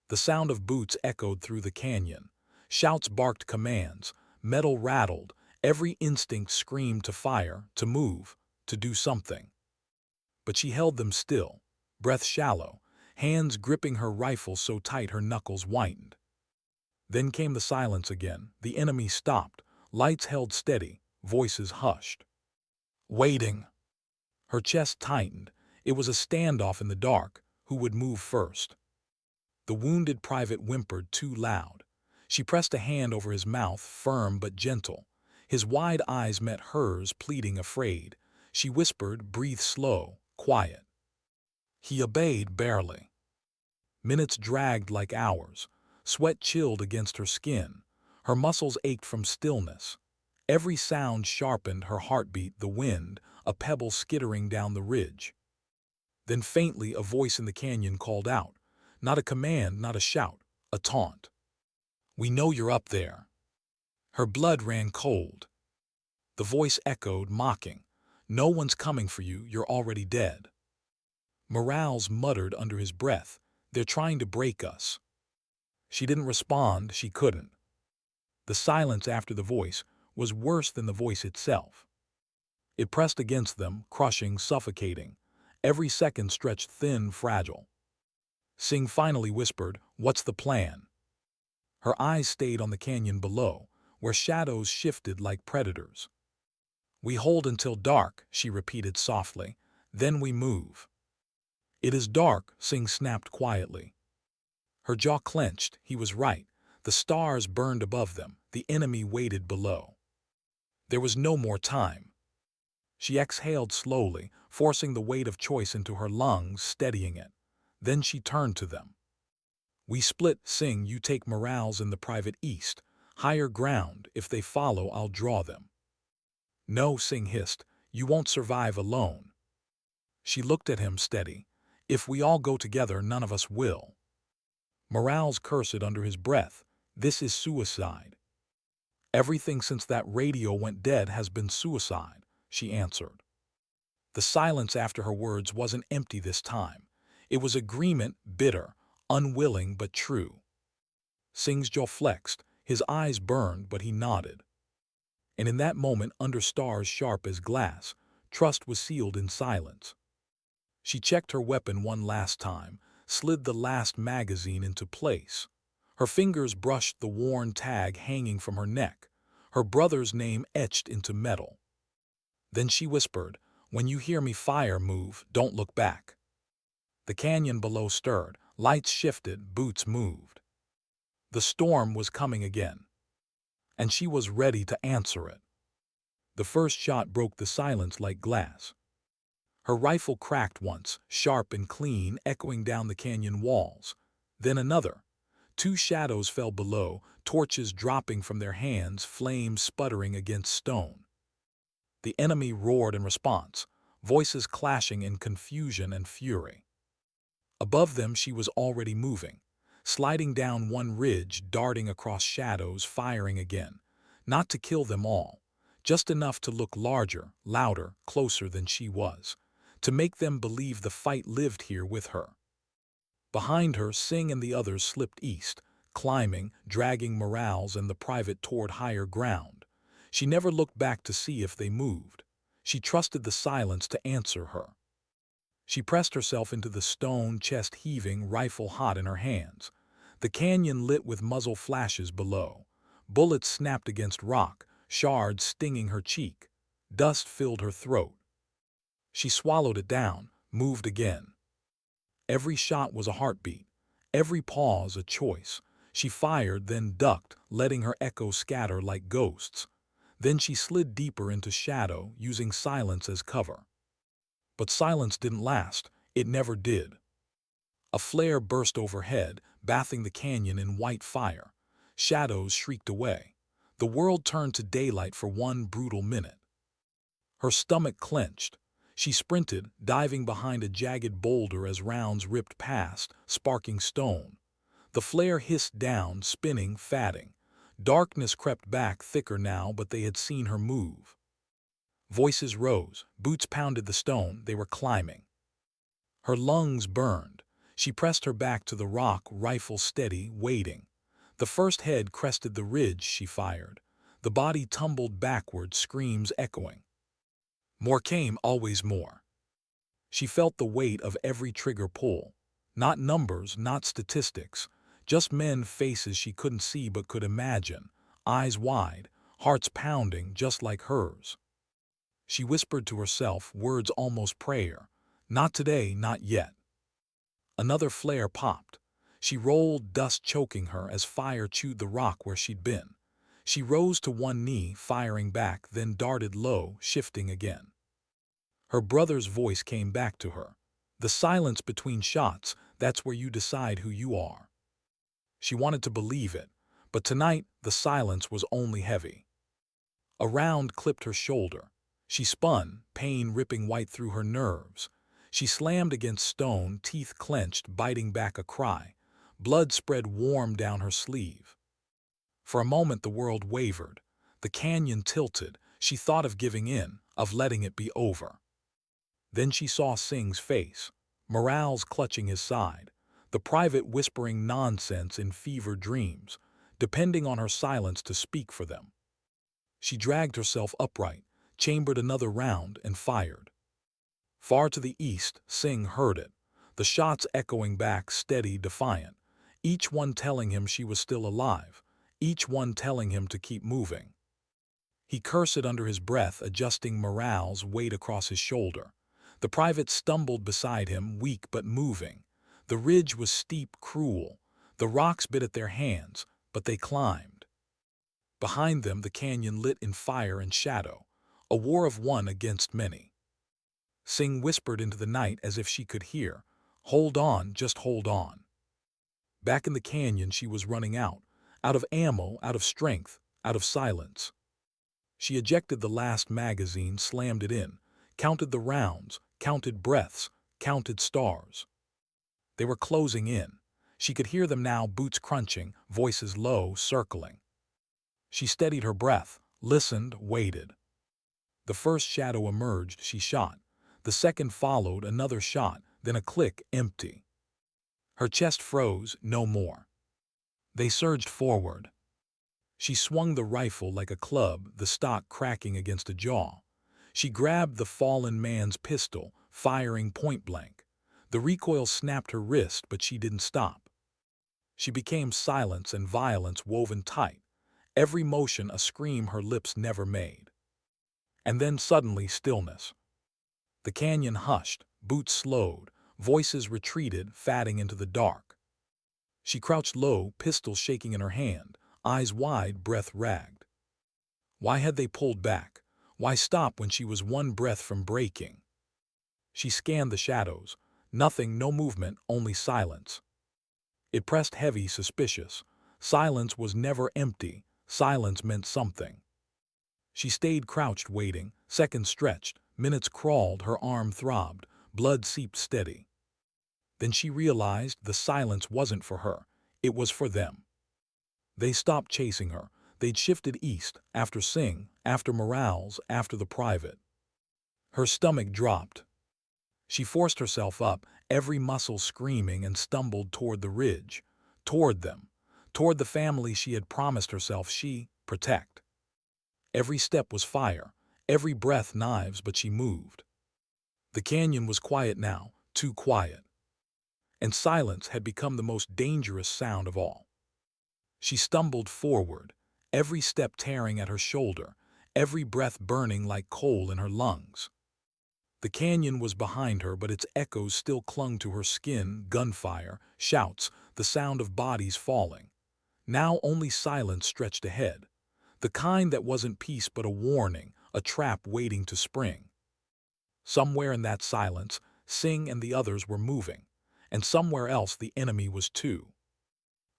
The sound of boots echoed through the canyon. Shouts barked commands. Metal rattled. Every instinct screamed to fire, to move, to do something. But she held them still, breath shallow, hands gripping her rifle so tight her knuckles whitened. Then came the silence again. The enemy stopped. Lights held steady, voices hushed. Waiting. Her chest tightened. It was a standoff in the dark. Who would move first? The wounded private whimpered too loud. She pressed a hand over his mouth, firm but gentle. His wide eyes met hers, pleading, afraid. She whispered, "Breathe slow, quiet." He obeyed barely. Minutes dragged like hours. Sweat chilled against her skin. Her muscles ached from stillness. Every sound sharpened her heartbeat, the wind, a pebble skittering down the ridge. Then faintly a voice in the canyon called out. Not a command, not a shout, a taunt. "We know you're up there." Her blood ran cold. The voice echoed, mocking. "No one's coming for you, you're already dead." Morales muttered under his breath, "They're trying to break us." She didn't respond, she couldn't. The silence after the voice was worse than the voice itself. It pressed against them, crushing, suffocating. Every second stretched thin, fragile. Singh finally whispered, "What's the plan?" Her eyes stayed on the canyon below, where shadows shifted like predators. "We hold until dark," she repeated softly. "Then we move." "It is dark," Singh snapped quietly. Her jaw clenched. He was right. The stars burned above them. The enemy waited below. There was no more time. She exhaled slowly, forcing the weight of choice into her lungs, steadying it. Then she turned to them. "We split, Singh. You take Morales in the private east. Higher ground. If they follow, I'll draw them." "No," Singh hissed. "You won't survive alone." She looked at him, steady. "If we all go together, none of us will." Morales cursed under his breath. "This is suicide." "Everything since that radio went dead has been suicide," she answered. The silence after her words wasn't empty this time. It was agreement, bitter, unwilling but true. Singh's jaw flexed, his eyes burned, but he nodded. And in that moment, under stars sharp as glass, trust was sealed in silence. She checked her weapon one last time, slid the last magazine into place. Her fingers brushed the worn tag hanging from her neck, her brother's name etched into metal. Then she whispered, "When you hear me fire, move, don't look back." The canyon below stirred, lights shifted, boots moved. The storm was coming again, and she was ready to answer it. The first shot broke the silence like glass. Her rifle cracked once, sharp and clean, echoing down the canyon walls. Then another. Two shadows fell below, torches dropping from their hands, flames sputtering against stone. The enemy roared in response, voices clashing in confusion and fury. Above them she was already moving, sliding down one ridge, darting across shadows, firing again. Not to kill them all, just enough to look larger, louder, closer than she was, to make them believe the fight lived here with her. Behind her, Singh and the others slipped east, climbing, dragging Morales and the private toward higher ground. She never looked back to see if they moved. She trusted the silence to answer her. She pressed herself into the stone, chest heaving, rifle hot in her hands. The canyon lit with muzzle flashes below. Bullets snapped against rock, shards stinging her cheek. Dust filled her throat. She swallowed it down, moved again. Every shot was a heartbeat, every pause a choice. She fired, then ducked, letting her echoes scatter like ghosts. Then she slid deeper into shadow, using silence as cover. But silence didn't last. It never did. A flare burst overhead, bathing the canyon in white fire. Shadows shrieked away. The world turned to daylight for one brutal minute. Her stomach clenched. She sprinted, diving behind a jagged boulder as rounds ripped past, sparking stone. The flare hissed down, spinning, fatting. Darkness crept back, thicker now, but they had seen her move. Voices rose, boots pounded the stone, they were climbing. Her lungs burned. She pressed her back to the rock, rifle steady, waiting. The first head crested the ridge, she fired. The body tumbled backward, screams echoing. More came, always more. She felt the weight of every trigger pull. Not numbers, not statistics. Just men, faces she couldn't see but could imagine. Eyes wide, hearts pounding just like hers. She whispered to herself, words almost prayer. Not today, not yet. Another flare popped. She rolled, dust choking her as fire chewed the rock where she'd been. She rose to one knee, firing back, then darted low, shifting again. Her brother's voice came back to her. The silence between shots, that's where you decide who you are. She wanted to believe it, but tonight the silence was only heavy. A round clipped her shoulder. She spun, pain ripping white through her nerves. She slammed against stone, teeth clenched, biting back a cry. Blood spread warm down her sleeve. For a moment the world wavered. The canyon tilted. She thought of giving in, of letting it be over. Then she saw Singh's face. Morale's clutching his side. The private whispering nonsense in fevered dreams, depending on her silence to speak for them. She dragged herself upright, chambered another round, and fired. Far to the east, Singh heard it, the shots echoing back, steady, defiant, each one telling him she was still alive, each one telling him to keep moving. He cursed under his breath, adjusting Morale's weight across his shoulder. The private stumbled beside him, weak but moving. The ridge was steep, cruel. The rocks bit at their hands, but they climbed. Behind them, the canyon lit in fire and shadow, a war of one against many. Singh whispered into the night as if she could hear, "Hold on, just hold on." Back in the canyon she was running out of ammo, out of strength, out of silence. She ejected the last magazine, slammed it in, counted the rounds, counted breaths, counted stars. They were closing in. She could hear them now, boots crunching, voices low, circling. She steadied her breath, listened, waited. The first shadow emerged, she shot. The second followed, another shot, then a click, empty. Her chest froze, no more. They surged forward. She swung the rifle like a club, the stock cracking against a jaw. She grabbed the fallen man's pistol, firing point blank. The recoil snapped her wrist, but she didn't stop. She became silence and violence woven tight, every motion a scream her lips never made. And then suddenly stillness. The canyon hushed, boots slowed, voices retreated, fading into the dark. She crouched low, pistol shaking in her hand, eyes wide, breath ragged. Why had they pulled back? Why stop when she was one breath from breaking? She scanned the shadows. Nothing, no movement, only silence. It pressed heavy, suspicious. Silence was never empty. Silence meant something. She stayed crouched, waiting. Seconds stretched. Minutes crawled. Her arm throbbed. Blood seeped steady. Then she realized the silence wasn't for her. It was for them. They stopped chasing her. They'd shifted east, after Singh, after Morales, after the private. Her stomach dropped. She forced herself up, every muscle screaming, and stumbled toward the ridge, toward them, toward the family she had promised herself she'd protect. Every step was fire, Every breath knives, but she moved. The canyon was quiet now, too quiet. And silence had become the most dangerous sound of all. She stumbled forward, every step tearing at her shoulder, every breath burning like coal in her lungs. The canyon was behind her, but its echoes still clung to her skin, gunfire, shouts, the sound of bodies falling. Now only silence stretched ahead, the kind that wasn't peace but a warning, a trap waiting to spring. Somewhere in that silence, Singh and the others were moving, and somewhere else the enemy was too.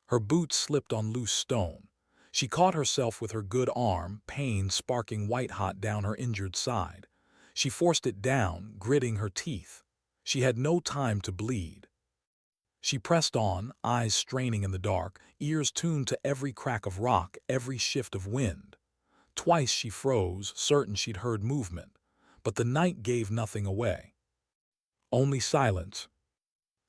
Her boots slipped on loose stone. She caught herself with her good arm, pain sparking white-hot down her injured side. She forced it down, gritting her teeth. She had no time to bleed. She pressed on, eyes straining in the dark, ears tuned to every crack of rock, every shift of wind. Twice she froze, certain she'd heard movement, but the night gave nothing away. Only silence.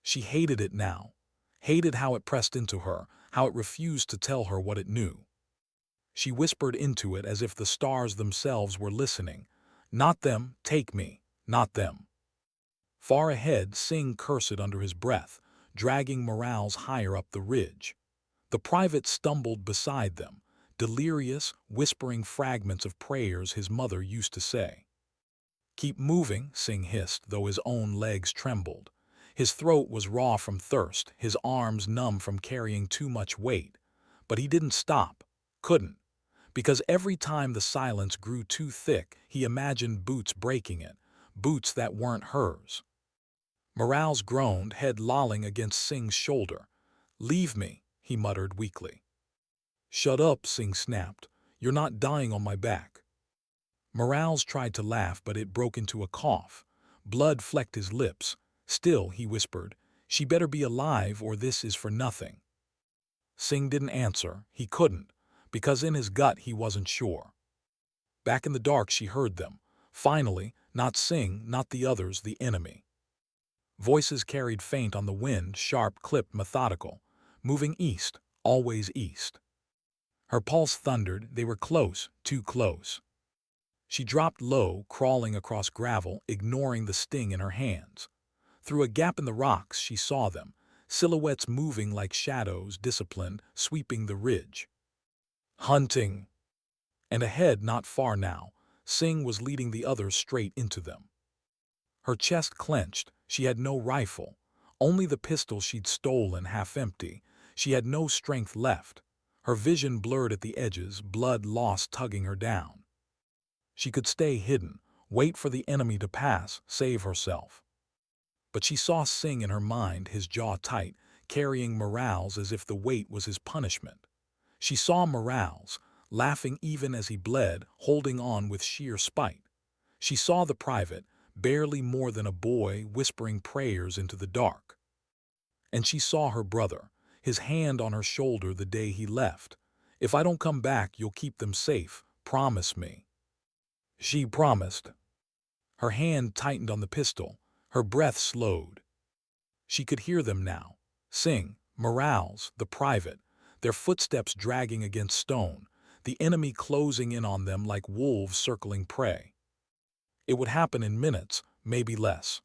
She hated it now, hated how it pressed into her, how it refused to tell her what it knew. She whispered into it as if the stars themselves were listening. Not them, take me, not them. Far ahead, Singh cursed under his breath, dragging morals higher up the ridge. The private stumbled beside them, delirious, whispering fragments of prayers his mother used to say. Keep moving, Singh hissed, though his own legs trembled. His throat was raw from thirst, his arms numb from carrying too much weight. But he didn't stop, couldn't, because every time the silence grew too thick, he imagined boots breaking it, boots that weren't hers. Morales groaned, head lolling against Singh's shoulder. Leave me, he muttered weakly. Shut up, Singh snapped. You're not dying on my back. Morales tried to laugh, but it broke into a cough. Blood flecked his lips. Still, he whispered, she better be alive or this is for nothing. Singh didn't answer. He couldn't, because in his gut he wasn't sure. Back in the dark she heard them. Finally, not Singh, not the others, the enemy. Voices carried faint on the wind, sharp, clipped, methodical. Moving east, always east. Her pulse thundered. They were close, too close. She dropped low, crawling across gravel, ignoring the sting in her hands. Through a gap in the rocks she saw them, silhouettes moving like shadows, disciplined, sweeping the ridge. Hunting! And ahead, not far now, Singh was leading the others straight into them. Her chest clenched. She had no rifle, only the pistol she'd stolen, half empty. She had no strength left. Her vision blurred at the edges, blood lost tugging her down. She could stay hidden, wait for the enemy to pass, save herself. But she saw Singh in her mind, his jaw tight, carrying Morales as if the weight was his punishment. She saw Morales, laughing even as he bled, holding on with sheer spite. She saw the private, barely more than a boy, whispering prayers into the dark. And she saw her brother, his hand on her shoulder the day he left. If I don't come back, you'll keep them safe. Promise me. She promised. Her hand tightened on the pistol. Her breath slowed. She could hear them now. Singh, Morales, the private, their footsteps dragging against stone, the enemy closing in on them like wolves circling prey. It would happen in minutes, maybe less.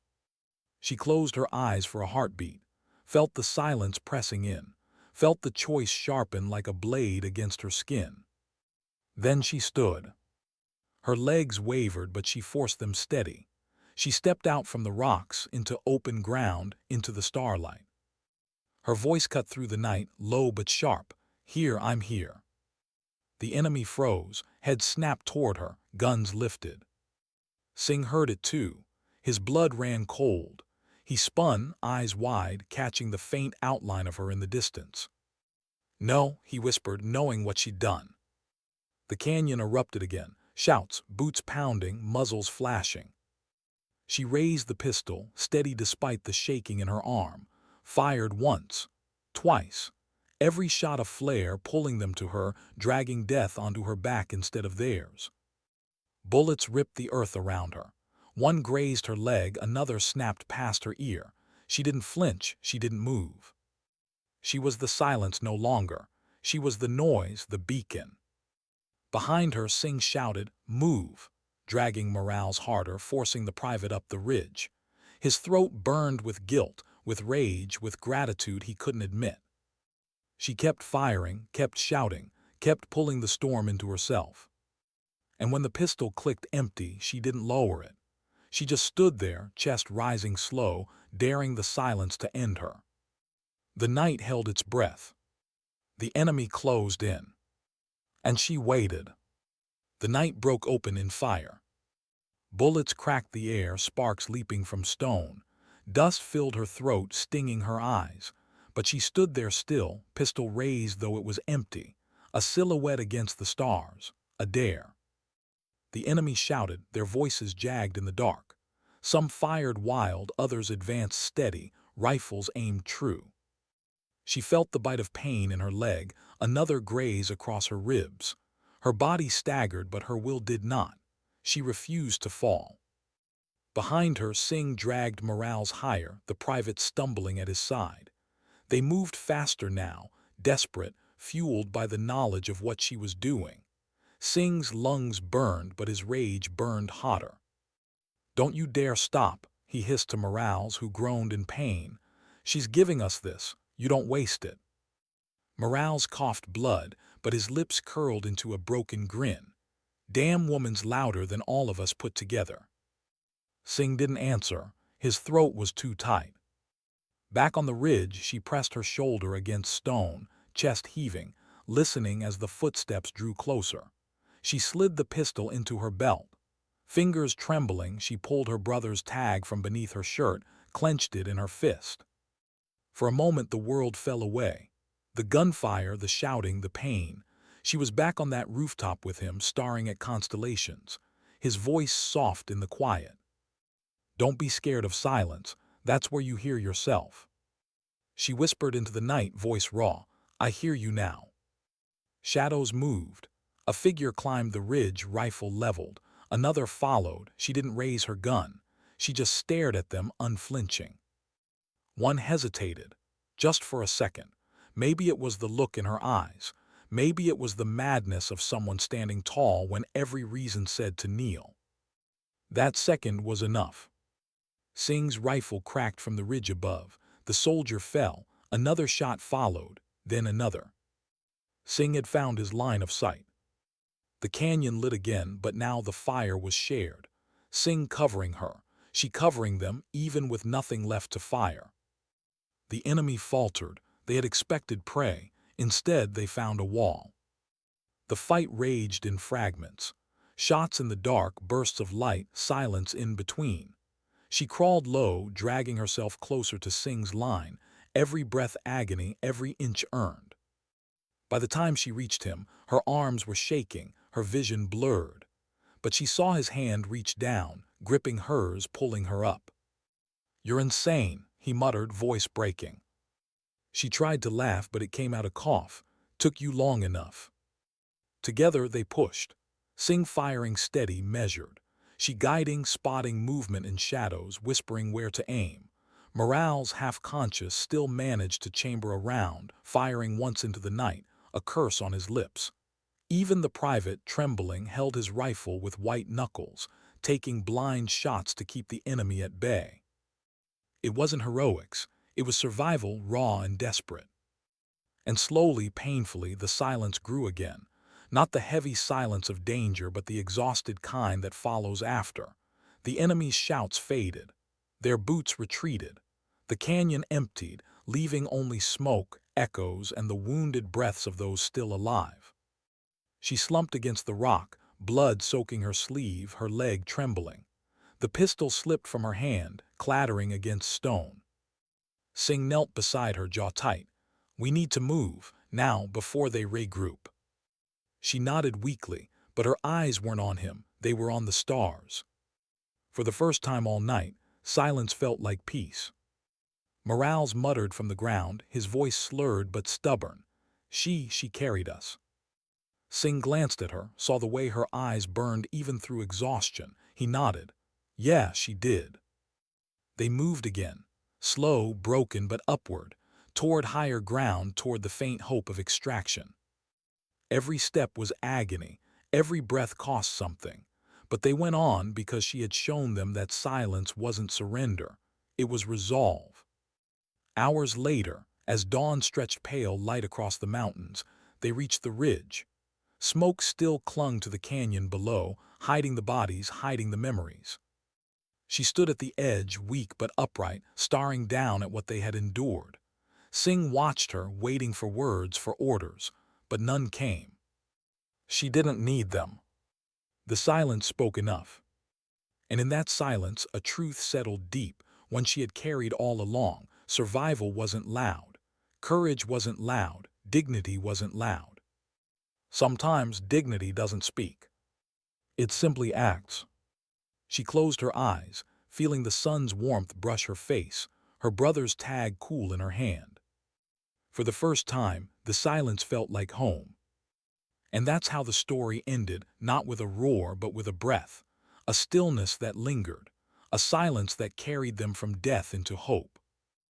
She closed her eyes for a heartbeat, felt the silence pressing in, felt the choice sharpen like a blade against her skin. Then she stood. Her legs wavered, but she forced them steady. She stepped out from the rocks, into open ground, into the starlight. Her voice cut through the night, low but sharp. Here, I'm here. The enemy froze, head snapped toward her, guns lifted. Singh heard it too. His blood ran cold. He spun, eyes wide, catching the faint outline of her in the distance. No, he whispered, knowing what she'd done. The canyon erupted again, shouts, boots pounding, muzzles flashing. She raised the pistol, steady despite the shaking in her arm, fired once, twice, every shot a flare pulling them to her, dragging death onto her back instead of theirs. Bullets ripped the earth around her. One grazed her leg, another snapped past her ear. She didn't flinch, she didn't move. She was the silence no longer. She was the noise, the beacon. Behind her, Singh shouted, "Move!" dragging Morales harder, forcing the private up the ridge. His throat burned with guilt, with rage, with gratitude he couldn't admit. She kept firing, kept shouting, kept pulling the storm into herself. And when the pistol clicked empty, she didn't lower it. She just stood there, chest rising slow, daring the silence to end her. The night held its breath. The enemy closed in. And she waited. The night broke open in fire. Bullets cracked the air, sparks leaping from stone. Dust filled her throat, stinging her eyes. But she stood there still, pistol raised though it was empty, a silhouette against the stars, a dare. The enemy shouted, their voices jagged in the dark. Some fired wild, others advanced steady, rifles aimed true. She felt the bite of pain in her leg, another graze across her ribs. Her body staggered, but her will did not. She refused to fall. Behind her, Singh dragged Morales higher, the private stumbling at his side. They moved faster now, desperate, fueled by the knowledge of what she was doing. Singh's lungs burned, but his rage burned hotter. "Don't you dare stop," he hissed to Morales, who groaned in pain. "She's giving us this. You don't waste it." Morales coughed blood, but his lips curled into a broken grin. "Damn woman's louder than all of us put together." Singh didn't answer. His throat was too tight. Back on the ridge, she pressed her shoulder against stone, chest heaving, listening as the footsteps drew closer. She slid the pistol into her belt. Fingers trembling, she pulled her brother's tag from beneath her shirt, clenched it in her fist. For a moment the world fell away. The gunfire, the shouting, the pain. She was back on that rooftop with him, staring at constellations, his voice soft in the quiet. "Don't be scared of silence. That's where you hear yourself." She whispered into the night, voice raw. "I hear you now." Shadows moved. A figure climbed the ridge, rifle leveled. Another followed. She didn't raise her gun. She just stared at them, unflinching. One hesitated, just for a second. Maybe it was the look in her eyes. Maybe it was the madness of someone standing tall when every reason said to kneel. That second was enough. Singh's rifle cracked from the ridge above. The soldier fell. Another shot followed, then another. Singh had found his line of sight. The canyon lit again, but now the fire was shared. Singh covering her, she covering them, even with nothing left to fire. The enemy faltered. They had expected prey. Instead, they found a wall. The fight raged in fragments. Shots in the dark, bursts of light, silence in between. She crawled low, dragging herself closer to Singh's line, every breath agony, every inch earned. By the time she reached him, her arms were shaking, her vision blurred. But she saw his hand reach down, gripping hers, pulling her up. "You're insane," he muttered, voice breaking. She tried to laugh, but it came out a cough. "Took you long enough." Together they pushed, Singh firing steady, measured. She guiding, spotting movement in shadows, whispering where to aim. Morales, half-conscious, still managed to chamber a round, firing once into the night, a curse on his lips. Even the private, trembling, held his rifle with white knuckles, taking blind shots to keep the enemy at bay. It wasn't heroics. It was survival, raw and desperate. And slowly, painfully, the silence grew again. Not the heavy silence of danger, but the exhausted kind that follows after. The enemy's shouts faded. Their boots retreated. The canyon emptied, leaving only smoke, echoes, and the wounded breaths of those still alive. She slumped against the rock, blood soaking her sleeve, her leg trembling. The pistol slipped from her hand, clattering against stone. Singh knelt beside her, jaw tight. "We need to move, now, before they regroup." She nodded weakly, but her eyes weren't on him, they were on the stars. For the first time all night, silence felt like peace. Morales muttered from the ground, his voice slurred but stubborn. She carried us." Singh glanced at her, saw the way her eyes burned even through exhaustion. He nodded. "Yeah, she did." They moved again, slow, broken, but upward, toward higher ground, toward the faint hope of extraction. Every step was agony, every breath cost something. But they went on because she had shown them that silence wasn't surrender, it was resolve. Hours later, as dawn stretched pale light across the mountains, they reached the ridge. Smoke still clung to the canyon below, hiding the bodies, hiding the memories. She stood at the edge, weak but upright, staring down at what they had endured. Singh watched her, waiting for words, for orders, but none came. She didn't need them. The silence spoke enough. And in that silence, a truth settled deep, one she had carried all along. Survival wasn't loud. Courage wasn't loud. Dignity wasn't loud. Sometimes dignity doesn't speak. It simply acts. She closed her eyes, feeling the sun's warmth brush her face, her brother's tag cool in her hand. For the first time, the silence felt like home. And that's how the story ended, not with a roar but with a breath, a stillness that lingered, a silence that carried them from death into hope.